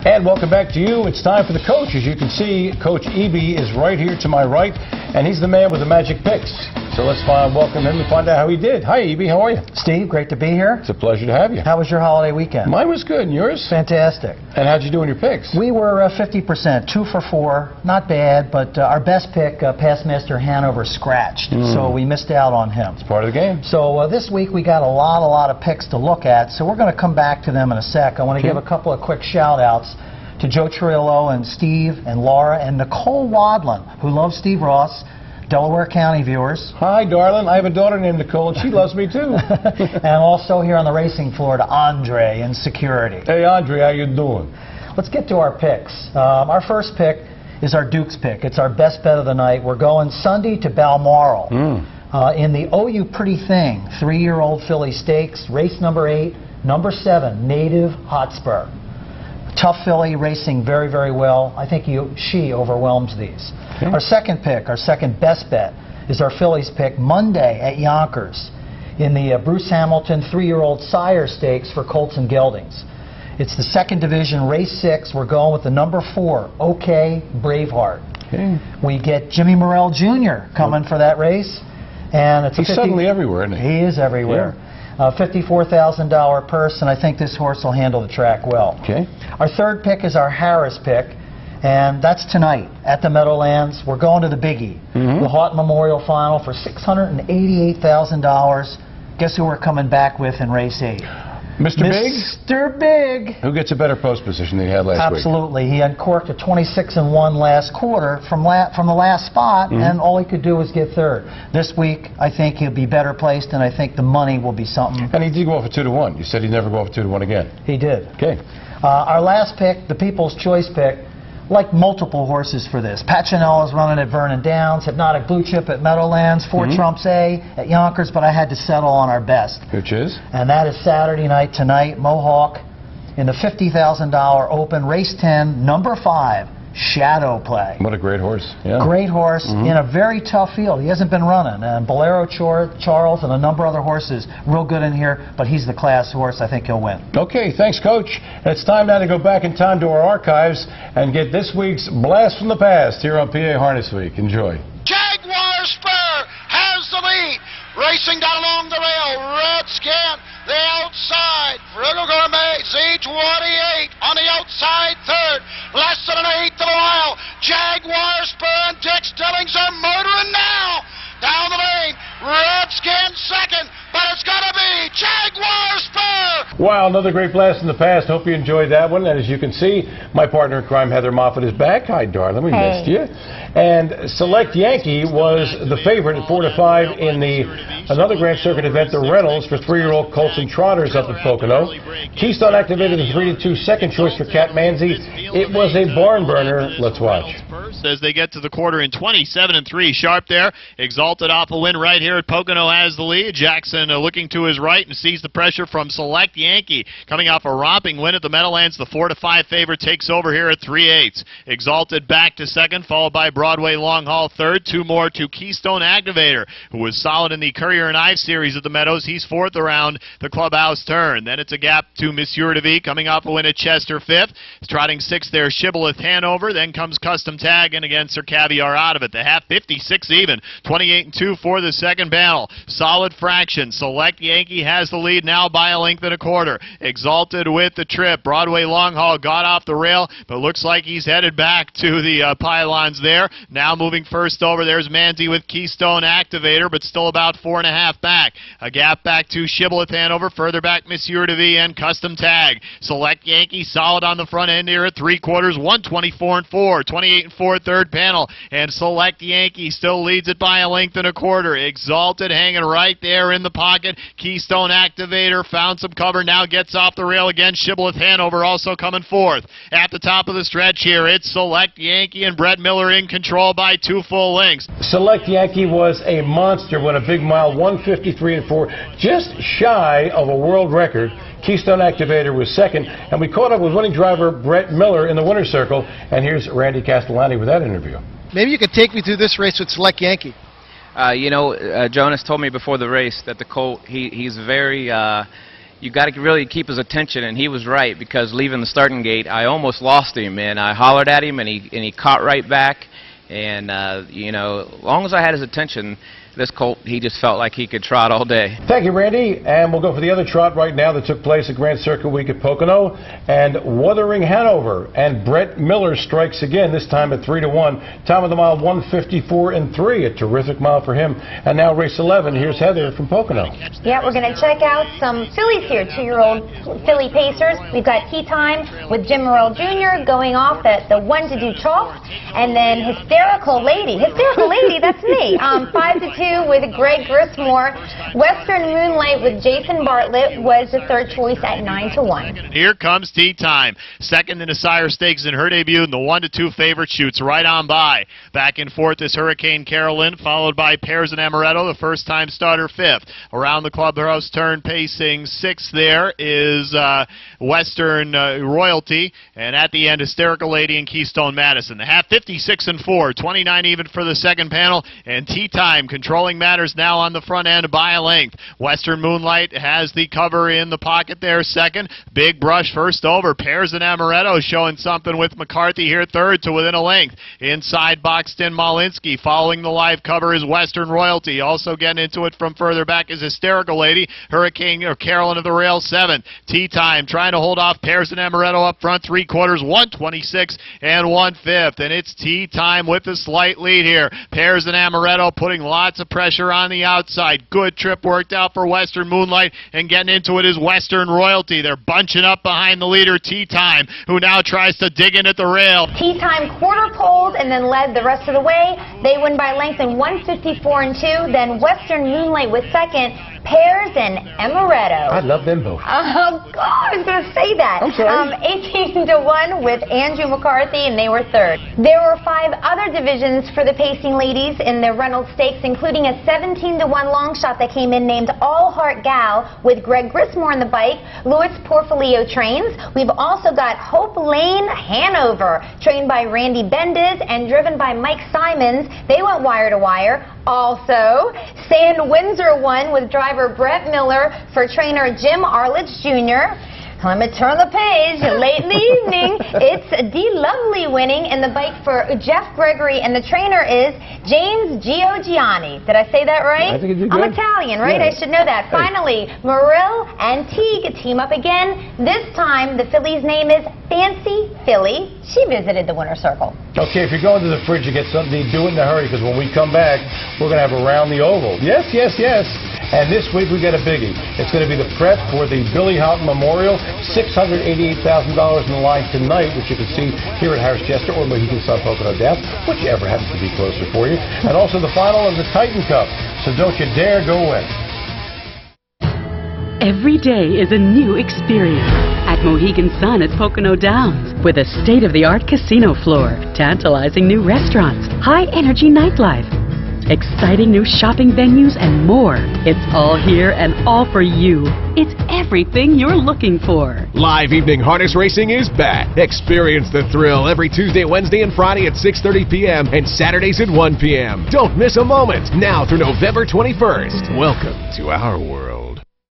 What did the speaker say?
And welcome back to you. It's time for the coach. As you can see, Coach Eby is right here to my right, and he's the man with the magic picks. So let's welcome him and find out how he did. Hi, Eby. How are you? Steve, great to be here. It's a pleasure to have you. How was your holiday weekend? Mine was good. And yours? Fantastic. And how'd you do in your picks? We were 50%, 2 for 4. Not bad, but our best pick, past master Hanover, scratched. So we missed out on him. It's part of the game. So this week we got a lot of picks to look at. So we're going to come back to them in a sec. I want to give a couple of quick shout-outs to Joe Trillo and Steve and Laura and Nicole Wadlin, who loves Steve Ross, Delaware County viewers. Hi, darling. I have a daughter named Nicole, and she loves me, too. And also here on the racing floor to Andre in security. Hey, Andre, how you doing? Let's get to our picks. Our first pick is our Duke's pick. It's our best bet of the night. We're going Sunday to Balmoral in the OU Pretty Thing 3-year-old filly stakes, race number 8, number 7, Native Hotspur. Tough filly, racing very, very well. I think she overwhelms these. Our second pick, our second best bet, is our fillies pick Monday at Yonkers in the Bruce Hamilton 3-year-old sire stakes for colts and geldings. It's the second division, race 6. We're going with the number 4, OK Braveheart. We get Jimmy Morrell Jr. coming for that race. And it's He's suddenly everywhere, isn't he? He is everywhere. $54,000 purse, and I think this horse will handle the track well. Our third pick is our Harris pick, and that's tonight at the Meadowlands. We're going to the biggie, the Houghton Memorial Final for $688,000. Guess who we're coming back with in race 8? Mr. Big? Mr. Big. Who gets a better post position than he had last week? Absolutely. He uncorked a 26-1 last quarter from the last spot, and all he could do was get third. This week, I think he'll be better placed, and I think the money will be something. And he did go off a 2-1. You said he'd never go off a 2-1 again. He did. Okay. Our last pick, the People's Choice pick, like multiple horses for this. Pacinella's running at Vernon Downs, Hypnotic Blue Chip at Meadowlands, 4 Trumps A at Yonkers, but I had to settle on our best. Which is? And that is Saturday night tonight, Mohawk, in the $50,000 Open, race 10, number 5, Shadow Play. What a great horse. Yeah. Great horse in a very tough field. He hasn't been running. And Bolero Charles and a number of other horses real good in here, but he's the class horse. I think he'll win. Okay, thanks, Coach. And it's time now to go back in time to our archives and get this week's Blast from the Past here on PA Harness Week. Enjoy. Jaguar Spur has the lead. Racing down along the rail. Redskin, the outside. Frugal Gourmet, Z28 on the outside third. Less than an eighth of a mile. Jaguar Spur and Dick Stillings are murdering now. Down the lane. Redskin second. But it's got to be Jaguar Spur. Wow, another great blast in the past. Hope you enjoyed that one. And as you can see, my partner in crime, Heather Moffett, is back. Hi, darling. We missed you. And Select Yankee was the favorite at 4-5 in another Grand Circuit event, the Reynolds, for 3-year-old colts and trotters up at Pocono. Keystone activated the 3-2 second choice for Cat Manzi. It was a barn burner. Let's watch. As they get to the quarter in 27-3, sharp there. Exalted off a win right here at Pocono has the lead. Jackson looking to his right and sees the pressure from Select Yankee. Coming off a romping win at the Meadowlands, the 4-5 favorite takes over here at 3/8. Exalted back to second, followed by Broadway Long Haul third. 2 more to Keystone Activator, who was solid in the Courier and Ive series at the Meadows. He's 4th around the clubhouse turn. Then it's a gap to Monsieur de Vie, coming off a win at Chester 5th. Trotting 6th there, Shibboleth Hanover. Then comes Custom Tag, and again Sir Caviar out of it. The half 56 even. 28-2 for the second battle. Solid fraction. Select Yankee has the lead now by a length and a quarter. Exalted with the trip. Broadway Long Haul got off the rail, but looks like he's headed back to the pylons there. Now moving first over, there's Manzi with Keystone Activator, but still about 4.5 back. A gap back to Shibboleth Hanover. Further back, Monsieur de Vie and Custom Tag. Select Yankee solid on the front end here at 3/4. 124-4. 28-4 third panel. And Select Yankee still leads it by a length and a quarter. Exalted hanging right there in the pocket. Keystone Activator found some cover, now gets off the rail again. Shibboleth Hanover also coming 4th. At the top of the stretch here, it's Select Yankee and Brett Miller in control by 2 full lengths. Select Yankee was a monster, won a big mile, 153-4, just shy of a world record. Keystone Activator was second, and we caught up with winning driver Brett Miller in the winner's circle, and here's Randy Castellani with that interview. Maybe you could take me through this race with Select Yankee. Jonas told me before the race that the colt, he's very you got to really keep his attention, and he was right, because leaving the starting gate, I almost lost him, and I hollered at him, and he caught right back, and you know, as long as I had his attention, this colt, he just felt like he could trot all day. Thank you, Randy. And we'll go for the other trot right now that took place at Grand Circuit Week at Pocono. And Wuthering Hanover. And Brett Miller strikes again, this time at 3-1. Time of the mile, 154.3. A terrific mile for him. And now race 11. Here's Heather from Pocono. Yeah, we're going to check out some fillies here, 2-year-old filly pacers. We've got Tea Time with Jim Morrell Jr. going off at the 1-2 chalk. And then Hysterical Lady, that's me, 5-2 with Greg Grismore. Western Moonlight with Jason Bartlett was the third choice at 9-1. Here comes Tea Time, second in the Sire Stakes in her debut, and the 1-2 favorite shoots right on by. Back and forth is Hurricane Carolyn, followed by Pears and Amaretto, the first-time starter, fifth. Around the clubhouse turn, pacing sixth there is Western Royalty, and at the end, Hysterical Lady and Keystone Madison. The half 56-4, 29 even for the second panel, and Tea Time controlling matters now on the front end by a length. Western Moonlight has the cover in the pocket there, second. Big Brush first over. Pears and Amaretto showing something with McCarthy here, third to within a length. Inside Boxton Malinsky. Following the live cover is Western Royalty. Also getting into it from further back is Hysterical Lady. Hurricane or Carolyn of the Rail, seventh. Tea Time trying to hold off Pears and Amaretto up front, 3/4, 126 and 1/5. And it's Tea Time with a slight lead here. Pears and Amaretto putting lots of pressure on the outside. Good trip worked out for Western Moonlight, and getting into it is Western Royalty. They're bunching up behind the leader, Tea Time, who now tries to dig in at the rail. Tea Time quarter poled and then led the rest of the way. They win by length in 154-2. Then Western Moonlight was second. Pears and Amaretto. I love them both. Oh, God, I was going to say that. I'm sorry. 18-1 with Andrew McCarthy, and they were third. There were 5 other divisions for the pacing ladies in the Reynolds Stakes, including a 17-1 long shot that came in named All Heart Gal with Greg Grismore on the bike. Louis Porfilio trains. We've also got Hope Lane Hanover, trained by Randy Bendis and driven by Mike Simons. They went wire to wire. Also, Sand Windsor won with driver Brett Miller for trainer Jim Arledge Jr. Let me turn the page. Late in the evening, it's D. Lovely winning in the bike for Jeff Gregory, and the trainer is James Giorgiani. Did I say that right? I think you did good. I'm Italian, right? Yeah. I should know that. Hey. Finally, Morrill and Teague team up again. This time, the filly's name is Fancy Philly. She visited the winner's circle. Okay, if you're going to the fridge, you get something to eat, do it in a hurry, because when we come back, we're going to have Around the Oval. Yes, yes, yes. And this week we got a biggie. It's going to be the prep for the Billy Houghton Memorial. $688,000 in the line tonight, which you can see here at Harrah's Chester or Mohegan Pocono Downs, whichever happens to be closer for you. And also the final of the Titan Cup. So don't you dare go away. Every day is a new experience at Mohegan Sun at Pocono Downs, with a state-of-the-art casino floor, tantalizing new restaurants, high-energy nightlife, exciting new shopping venues, and more. It's all here and all for you. It's everything you're looking for. Live evening harness racing is back. Experience the thrill every Tuesday, Wednesday, and Friday at 6:30 p.m. and Saturdays at 1 p.m. Don't miss a moment. Now through November 21st. Welcome to our world.